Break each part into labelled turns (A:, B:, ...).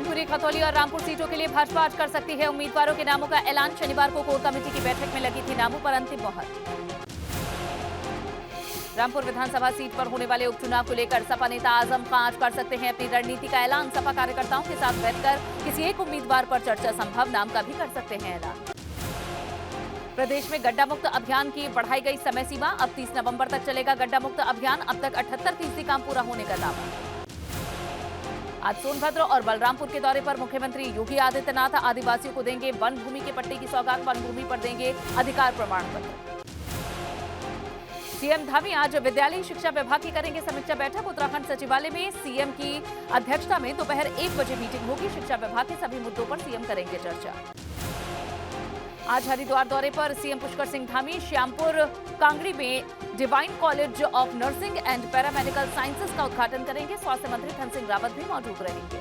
A: मैनपुरी, खतौली और रामपुर सीटों के लिए भाजपा आज कर सकती है उम्मीदवारों के नामों का ऐलान। शनिवार को कोर कमेटी की बैठक में लगी थी नामों पर अंतिम मोहर। रामपुर विधानसभा सीट पर होने वाले उपचुनाव को लेकर सपा नेता आजम खान आज कर सकते हैं अपनी रणनीति का ऐलान। सपा कार्यकर्ताओं के साथ बैठकर किसी एक उम्मीदवार पर चर्चा संभव, नाम का भी कर सकते हैं ऐलान। प्रदेश में गड्ढा मुक्त अभियान की बढ़ाई गई समय सीमा, अब 30 नवंबर तक चलेगा गड्ढा मुक्त अभियान। अब तक 78% काम पूरा होने का दावा। आज सोनभद्र और बलरामपुर के दौरे पर मुख्यमंत्री योगी आदित्यनाथ आदिवासियों को देंगे वन भूमि के पट्टे की सौगात, वन भूमि पर देंगे अधिकार प्रमाण पत्र। सीएम धामी आज विद्यालयी शिक्षा विभाग की करेंगे समीक्षा बैठक। उत्तराखंड सचिवालय में सीएम की अध्यक्षता में दोपहर 1 बजे मीटिंग होगी। शिक्षा विभाग के सभी मुद्दों पर सीएम करेंगे चर्चा। आज हरिद्वार दौरे पर सीएम पुष्कर सिंह धामी श्यामपुर कांगड़ी में divine college of nursing and paramedical sciences का उद्घाटन करेंगे। स्वास्थ्य मंत्री धन सिंह रावत भी मौजूद रहेंगे।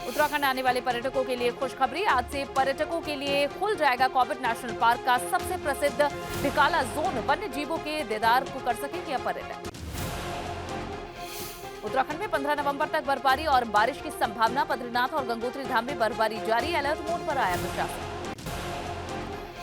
A: उत्तराखंड आने वाले पर्यटकों के लिए खुशखबरी, आज से पर्यटकों के लिए खुल जाएगा कॉर्बेट नेशनल पार्क का सबसे प्रसिद्ध ढिकाला जोन। वन्य जीवों के दीदार को कर सकेंगे पर्यटक। उत्तराखंड में 15 नवंबर तक बर्फबारी और बारिश की संभावना। बद्रीनाथ और गंगोत्री धाम में बर्फबारी जारी, अलर्ट मोड पर आया प्रशासन।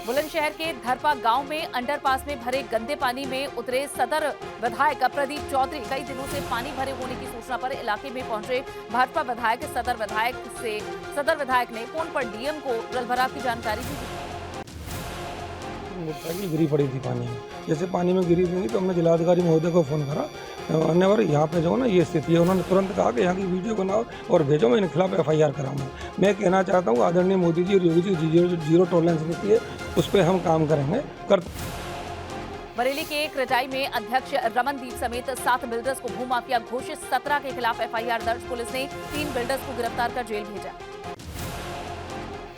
A: बुलंदशहर के धरपा गांव में अंडरपास में भरे गंदे पानी में उतरे सदर विधायक प्रदीप चौधरी। कई दिनों से पानी भरे होने की सूचना पर इलाके में पहुंचे भाजपा विधायक। सदर विधायक ने फोन पर डीएम को जलभराव की जानकारी दी।
B: मोटरसाइकिल गिरी पड़ी थी पानी में, जैसे पानी में गिरी थी तो हमने जिलाधिकारी महोदय को फोन करा, अन्यवर यहाँ पे जो ना ये स्थिति है। उन्होंने तुरंत कहा कि यहाँ की वीडियो बनाओ और भेजो, मैं इनके खिलाफ FIR कराऊंगा। मैं कहना चाहता हूँ आदरणीय मोदी जी और योगी जी जीरो टॉलरेंस नीति है, उस पर हम काम करेंगे।
A: बरेली के क्रेटाई में अध्यक्ष रमनदीप समेत 7 बिल्डर्स को भूमाफिया घोषित, 17 के खिलाफ FIR दर्ज। पुलिस ने 3 बिल्डर्स को गिरफ्तार कर जेल भेजा।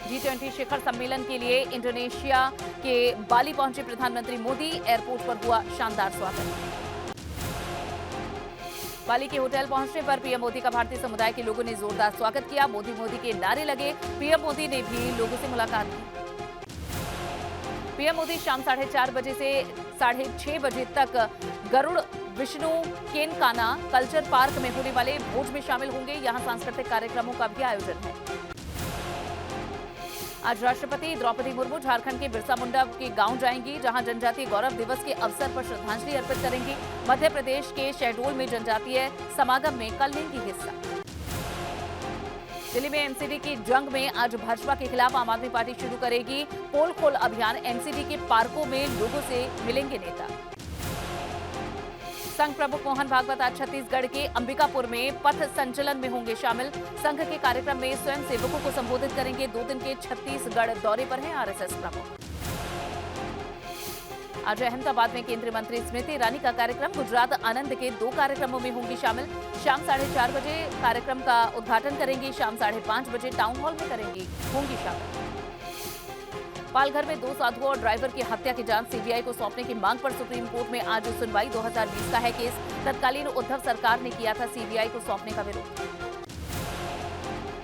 A: G20 शिखर सम्मेलन के लिए इंडोनेशिया के बाली पहुंचे प्रधानमंत्री मोदी। एयरपोर्ट पर हुआ शानदार स्वागत। बाली के होटल पहुंचने पर पीएम मोदी का भारतीय समुदाय के लोगों ने जोरदार स्वागत किया। मोदी मोदी के नारे लगे। पीएम मोदी ने भी लोगों से मुलाकात की। पीएम मोदी शाम 4:30 बजे से 6:30 बजे तक गरुड़ विष्णु केनकाना कल्चर पार्क में होने वाले भोज में शामिल होंगे। यहां सांस्कृतिक कार्यक्रमों का भी आयोजन है। आज राष्ट्रपति द्रौपदी मुर्मू झारखंड के बिरसा मुंडा के गांव जाएंगी, जहां जनजातीय गौरव दिवस के अवसर पर श्रद्धांजलि अर्पित करेंगी। मध्य प्रदेश के शहडोल में जनजातीय समागम में कल लेंगी हिस्सा। दिल्ली में एनसीडी की जंग में आज भाजपा के खिलाफ आम आदमी पार्टी शुरू करेगी पोल खोल अभियान। एनसीडी के पार्कों में लोगों से मिलेंगे नेता। संघ प्रमुख मोहन भागवत आज छत्तीसगढ़ के अंबिकापुर में पथ संचलन में होंगे शामिल। संघ के कार्यक्रम में स्वयं सेवकों को संबोधित करेंगे। 2 दिन के छत्तीसगढ़ दौरे पर हैं आरएसएस प्रमुख। आज अहमदाबाद में केंद्रीय मंत्री स्मृति ईरानी का कार्यक्रम। गुजरात आनंद के 2 कार्यक्रमों में होंगी शामिल। शाम 4:30 बजे कार्यक्रम का उद्घाटन करेंगी। शाम 5:30 बजे टाउन हॉल में होंगी शामिल। पालघर में 2 साधुओं और ड्राइवर की हत्या की जांच सीबीआई को सौंपने की मांग पर सुप्रीम कोर्ट में आज सुनवाई। 2020 का है केस। तत्कालीन उद्धव सरकार ने किया था सीबीआई को सौंपने का विरोध।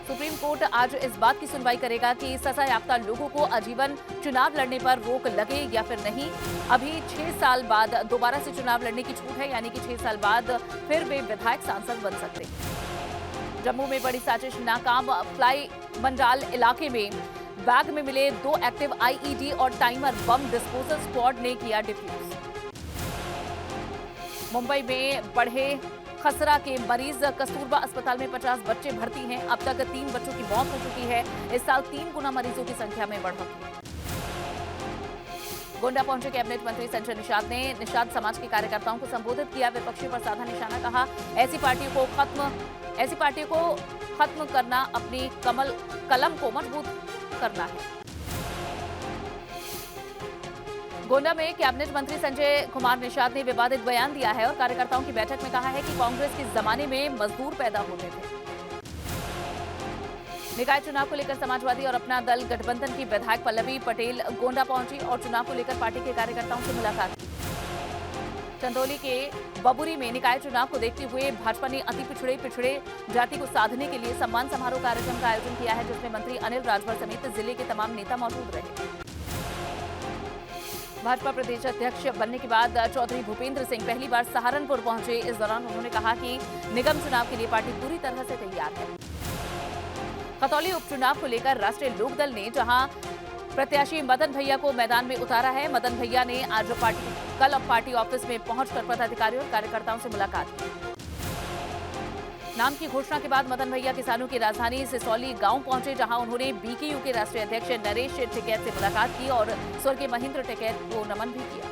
A: सुप्रीम कोर्ट आज इस बात की सुनवाई करेगा कि सजायाफ्ता लोगों को आजीवन चुनाव लड़ने पर रोक लगे या फिर नहीं। अभी 6 साल बाद दोबारा से चुनाव लड़ने की छूट है, यानी कि 6 साल बाद फिर वे विधायक सांसद बन सकते। जम्मू में बड़ी साजिश नाकाम। फ्लाई मंडाल इलाके में बैग में मिले 2 एक्टिव आईईडी और टाइमर बम डिस्पोजल स्क्वाड ने किया डिफ्यूज। मुंबई में बढ़े खसरा के मरीज। कस्तूरबा अस्पताल में 50 बच्चे भर्ती हैं। अब तक 3 बच्चों की मौत हो चुकी है। इस साल 3 गुना मरीजों की संख्या में बढ़ोतरी। गोंडा पहुंचे कैबिनेट मंत्री संजय निषाद ने निषाद समाज के कार्यकर्ताओं को संबोधित किया। विपक्षी पर साधा निशाना, कहा ऐसी पार्टियों को खत्म करना, अपनी कलम को मजबूत करना है। गोंडा में कैबिनेट मंत्री संजय कुमार निषाद ने विवादित बयान दिया है और कार्यकर्ताओं की बैठक में कहा है कि कांग्रेस के जमाने में मजदूर पैदा होते थे। निकाय चुनाव को लेकर समाजवादी और अपना दल गठबंधन की विधायक पल्लवी पटेल गोंडा पहुंची और चुनाव को लेकर पार्टी के कार्यकर्ताओं से मुलाकात की। चंदौली के बबुरी में निकाय चुनाव को देखते हुए भाजपा ने अति पिछड़े जाति को साधने के लिए सम्मान समारोह कार्यक्रम का आयोजन किया है, जिसमें मंत्री अनिल राजभर समेत जिले के तमाम नेता मौजूद रहे। भाजपा प्रदेश अध्यक्ष बनने के बाद चौधरी भूपेंद्र सिंह पहली बार सहारनपुर पहुंचे। इस दौरान उन्होंने कहा कि निगम चुनाव के लिए पार्टी पूरी तरह से तैयार है। खतौली उपचुनाव को लेकर राष्ट्रीय लोकदल ने जहां प्रत्याशी मदन भैया को मैदान में उतारा है। मदन भैया ने आज कल पार्टी ऑफिस में पहुंचकर पदाधिकारियों और कार्यकर्ताओं से मुलाकात की। नाम की घोषणा के बाद मदन भैया किसानों की राजधानी सिसौली गांव पहुंचे, जहां उन्होंने बीकेयू के राष्ट्रीय अध्यक्ष नरेश टिकैत से मुलाकात की और स्वर्गीय महेंद्र टिकैत को नमन भी किया।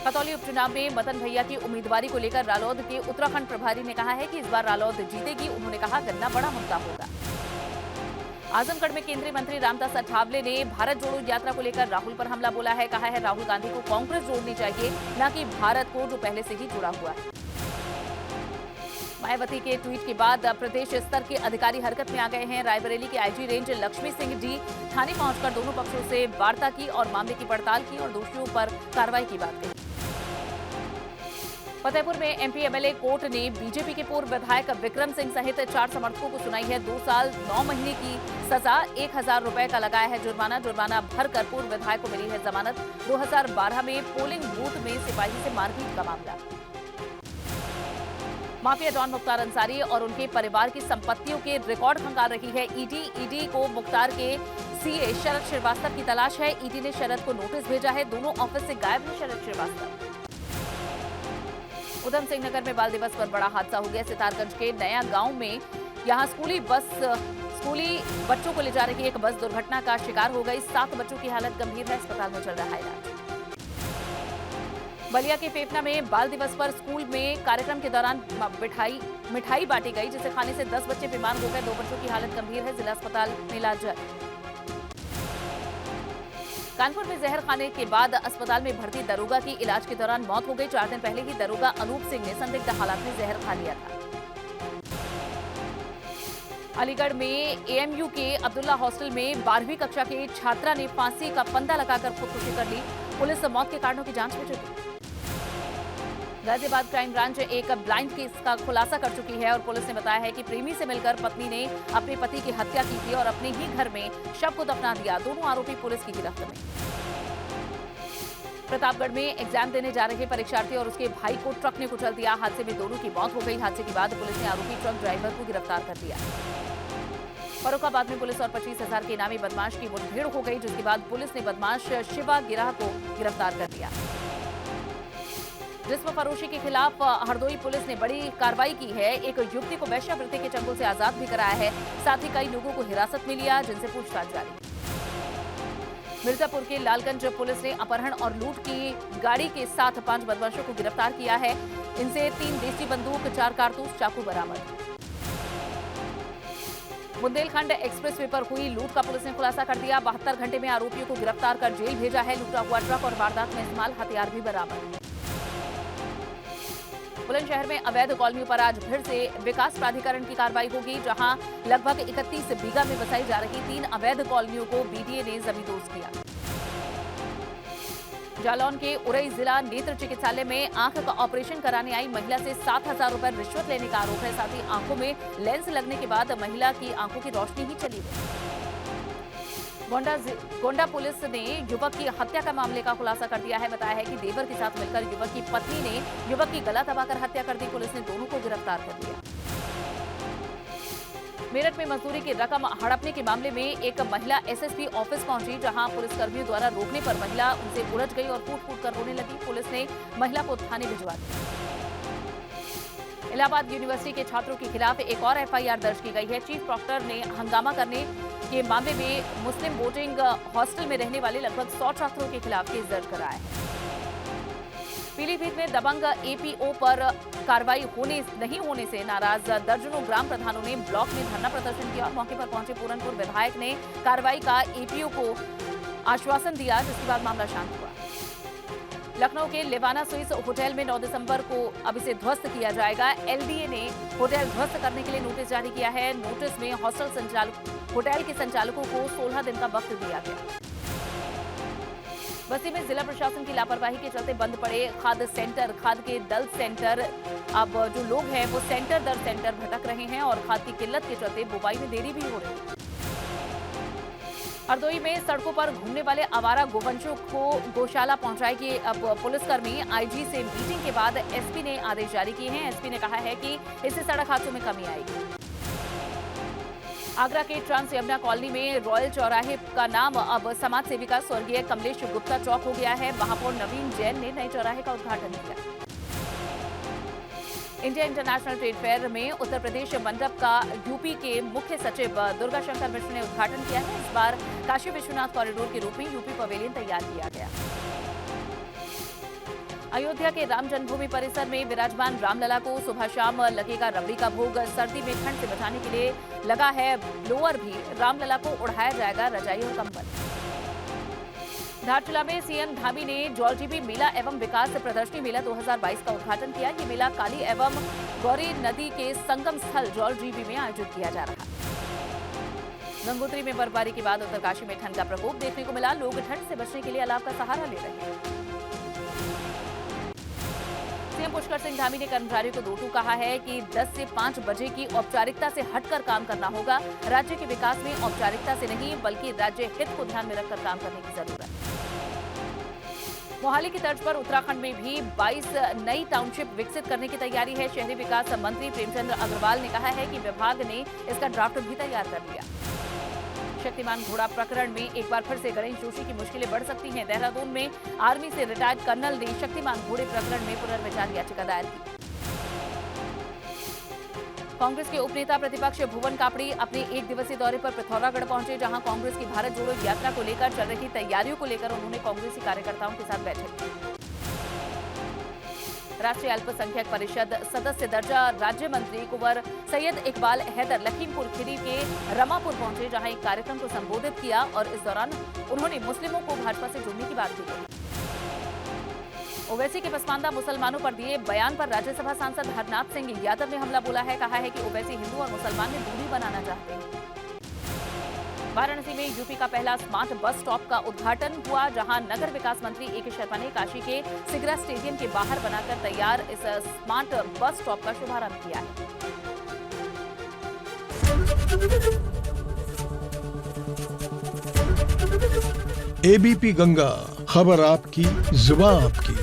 A: खतौली उपचुनाव में मदन भैया की उम्मीदवारी को लेकर रालोद के उत्तराखंड प्रभारी ने कहा है कि इस बार रालोद जीतेगी। उन्होंने कहा गन्ना बड़ा मुद्दा होगा। आजमगढ़ में केंद्रीय मंत्री रामदास अठावले ने भारत जोड़ो यात्रा को लेकर राहुल पर हमला बोला है। कहा है राहुल गांधी को कांग्रेस जोड़नी चाहिए, न कि भारत को, जो पहले से ही जुड़ा हुआ है। मायावती के ट्वीट के बाद प्रदेश स्तर के अधिकारी हरकत में आ गए हैं। रायबरेली के आईजी रेंज लक्ष्मी सिंह जी थाने पहुंचकर दोनों पक्षों से वार्ता की और मामले की पड़ताल की और दोषियों पर कार्रवाई की बात कही। फतेहपुर में एमपी एमएलए कोर्ट ने बीजेपी के पूर्व विधायक विक्रम सिंह सहित 4 समर्थकों को सुनाई है 2 साल 9 महीने की सजा। 1000 रुपए का लगाया है जुर्माना। जुर्माना भरकर पूर्व विधायक को मिली है जमानत। 2012 में पोलिंग बूथ में सिपाही से मारपीट का मामला। माफिया डॉन मुख्तार अंसारी और उनके परिवार की संपत्तियों के रिकॉर्ड खंगाल रही है ईडी को मुख्तार के सीए शरद श्रीवास्तव की तलाश है। ईडी ने शरद को नोटिस भेजा है। दोनों ऑफिस से गायब है शरद श्रीवास्तव। उधम सिंह नगर में बाल दिवस पर बड़ा हादसा हो गया। सितारगंज के नया गांव में यहां स्कूली बच्चों को ले जा रही एक बस दुर्घटना का शिकार हो गई। 7 बच्चों की हालत गंभीर है, अस्पताल में चल रहा है इलाज। बलिया के फेफना में बाल दिवस पर स्कूल में कार्यक्रम के दौरान मिठाई बांटी गई, जिसे खाने से 10 बच्चे बीमार हो गए। 2 बच्चों की हालत गंभीर है, जिला अस्पताल में इलाज जारी। कानपुर में जहर खाने के बाद अस्पताल में भर्ती दरोगा की इलाज के दौरान मौत हो गई। 4 दिन पहले ही दरोगा अनूप सिंह ने संदिग्ध हालात में जहर खा लिया था। अलीगढ़ में एएमयू के अब्दुल्ला हॉस्टल में 12वीं कक्षा के छात्रा ने फांसी का फंदा लगाकर खुदकुशी कर ली। पुलिस मौत के कारणों की जांच में जुटी। गाजियाबाद क्राइम ब्रांच एक ब्लाइंड केस का खुलासा कर चुकी है और पुलिस ने बताया है कि प्रेमी से मिलकर पत्नी ने अपने पति की हत्या की थी और अपने ही घर में शव को दफना दिया। दोनों आरोपी पुलिस की गिरफ्त में। प्रतापगढ़ में एग्जाम देने जा रहे परीक्षार्थी और उसके भाई को ट्रक ने कुचल दिया। हादसे में दोनों की मौत हो गई। हादसे के बाद पुलिस ने आरोपी ट्रक ड्राइवर को गिरफ्तार कर लिया। फर्रुखाबाद में पुलिस और 25,000 के इनामी बदमाश की मुठभेड़ हो गई, जिसके बाद पुलिस ने बदमाश शिवा गिराह को गिरफ्तार कर लिया। जिस्म फरोशी के खिलाफ हरदोई पुलिस ने बड़ी कार्रवाई की है। एक युवती को वेश्यावृत्ति के चंगुल से आजाद भी कराया है। साथ ही कई लोगों को हिरासत में लिया, जिनसे पूछताछ जारी। मिर्जापुर के लालगंज पुलिस ने अपहरण और लूट की गाड़ी के साथ 5 बदमाशों को गिरफ्तार किया है। इनसे 3 देसी बंदूक, 4 कारतूस, चाकू बरामद। बुंदेलखंड एक्सप्रेसवे पर हुई लूट का पुलिस ने खुलासा कर दिया। 72 घंटे में आरोपियों को गिरफ्तार कर जेल भेजा है। लूटा हुआ ट्रक और वारदात में इस्तेमाल हथियार भी बरामद। बुलंदशहर में अवैध कॉलोनियों पर आज फिर से विकास प्राधिकरण की कार्रवाई होगी, जहां लगभग 31 बीघा में बसाई जा रही 3 अवैध कॉलोनियों को बीडीए ने जमींदोज किया। जालौन के उरई जिला नेत्र चिकित्सालय में आंख का ऑपरेशन कराने आई महिला से 7,000 रुपए रिश्वत लेने का आरोप है। साथ ही आंखों में लेंस लगने के बाद महिला की आंखों की रोशनी ही चली गई। गोंडा पुलिस ने युवक की हत्या का मामले का खुलासा कर दिया है। बताया है कि देवर के साथ मिलकर युवक की पत्नी ने युवक की गला दबाकर हत्या कर दी। पुलिस ने दोनों को गिरफ्तार कर लिया। मेरठ में मजदूरी की रकम हड़पने के मामले में एक महिला एसएसपी ऑफिस पहुंची, जहां पुलिसकर्मियों द्वारा रोकने पर महिला उनसे उलझ गई और फूट-फूट कर रोने लगी। पुलिस ने महिला को थाने भिजवा दिया। इलाहाबाद यूनिवर्सिटी के छात्रों के खिलाफ एक और एफआईआर दर्ज की गई है। चीफ प्रॉक्टर ने हंगामा करने के मामले में मुस्लिम बोर्डिंग हॉस्टल में रहने वाले लगभग 100 छात्रों के खिलाफ केस दर्ज कराया है। पीलीभीत में दबंग एपीओ पर कार्रवाई नहीं होने से नाराज दर्जनों ग्राम प्रधानों ने ब्लॉक में धरना प्रदर्शन किया। मौके पर पहुंचे पूरनपुर विधायक ने कार्रवाई का एपीओ को आश्वासन दिया, जिसके बाद मामला शांत हुआ। लखनऊ के लेवाना स्विस होटल में 9 दिसंबर को अब इसे ध्वस्त किया जाएगा। एलडीए ने होटल ध्वस्त करने के लिए नोटिस जारी किया है। नोटिस में होटल के संचालकों को 16 दिन का वक्त दिया गया। बस्ती में जिला प्रशासन की लापरवाही के चलते बंद पड़े खाद सेंटर, खाद के दल सेंटर। अब जो लोग हैं वो सेंटर दर सेंटर भटक रहे हैं और खाद की किल्लत के चलते बुवाई में देरी भी हो रही है। हरदोई में सड़कों पर घूमने वाले आवारा गोवंशों को गौशाला पहुंचाएगी अब पुलिसकर्मी। आईजी से मीटिंग के बाद एसपी ने आदेश जारी किए हैं। एसपी ने कहा है कि इससे सड़क हादसों में कमी आएगी। आगरा के ट्रांस यमुना कॉलोनी में रॉयल चौराहे का नाम अब समाज सेविका स्वर्गीय कमलेश गुप्ता चौक हो गया है। महापौर नवीन जैन ने नए चौराहे का उद्घाटन किया। इंडिया इंटरनेशनल ट्रेड फेयर में उत्तर प्रदेश मंडप का यूपी के मुख्य सचिव दुर्गा शंकर मिश्र ने उद्घाटन किया है। इस बार काशी विश्वनाथ कॉरिडोर के रूप में यूपी पवेलियन तैयार किया गया। अयोध्या के राम जन्मभूमि परिसर में विराजमान रामलला को सुबह शाम लगेगा रबड़ी का भोग। सर्दी में ठंड से बचाने के लिए लगा है ब्लोअर भी। रामलला को उड़ाया जाएगा रजाई और कंबल। धारचूला में सीएम धामी ने जौलजीबी मेला एवं विकास प्रदर्शनी मेला 2022 का उद्घाटन किया। ये मेला काली एवं गौरी नदी के संगम स्थल जौलजीबी में आयोजित किया जा रहा है। गंगोत्री में बर्फबारी के बाद उत्तरकाशी में ठंड का प्रकोप देखने को मिला। लोग ठंड से बचने के लिए अलाव का सहारा ले रहे हैं। सीएम पुष्कर सिंह धामी ने कर्मचारियों को 2 कहा है कि 10 से 5 बजे की औपचारिकता से हटकर काम करना होगा। राज्य के विकास में औपचारिकता से नहीं बल्कि राज्य हित को ध्यान में रखकर काम करने की जरूरत है। मोहाली की तर्ज पर उत्तराखंड में भी 22 नई टाउनशिप विकसित करने की तैयारी है। शहरी विकास मंत्री प्रेमचंद्र अग्रवाल ने कहा है कि विभाग ने इसका ड्राफ्ट भी तैयार कर लिया। शक्तिमान घोड़ा प्रकरण में एक बार फिर से गणेश जोशी की मुश्किलें बढ़ सकती हैं। देहरादून में आर्मी से रिटायर्ड कर्नल ने शक्तिमान घोड़े प्रकरण में पुनर्विचार याचिका दायर की। कांग्रेस के उपनेता प्रतिपक्ष भुवन कापड़ी अपने 1 दिवसीय दौरे पर पिथौरागढ़ पहुंचे, जहां कांग्रेस की भारत जोड़ो यात्रा को लेकर चल रही तैयारियों को लेकर उन्होंने कांग्रेसी कार्यकर्ताओं के साथ बैठक की। राष्ट्रीय अल्पसंख्यक परिषद सदस्य दर्जा राज्य मंत्री कुंवर सैयद इकबाल हैदर लखीमपुर खीरी के रमापुर पहुंचे, जहां एक कार्यक्रम को संबोधित किया और इस दौरान उन्होंने मुस्लिमों को भाजपा से जुड़ने की बात भी कही। ओवैसी के पसमानदा मुसलमानों पर दिए बयान पर राज्यसभा सांसद हरनाथ सिंह यादव ने हमला बोला है। कहा है कि ओवैसी हिंदू और मुसलमान में दूरी बनाना चाहते हैं। वाराणसी में यूपी का पहला स्मार्ट बस स्टॉप का उद्घाटन हुआ, जहां नगर विकास मंत्री ए.के. शर्मा ने काशी के सिगरा स्टेडियम के बाहर बनाकर तैयार इस स्मार्ट बस स्टॉप का शुभारंभ किया है।
C: एबीपी गंगा, खबर आपकी, जुबान आपकी।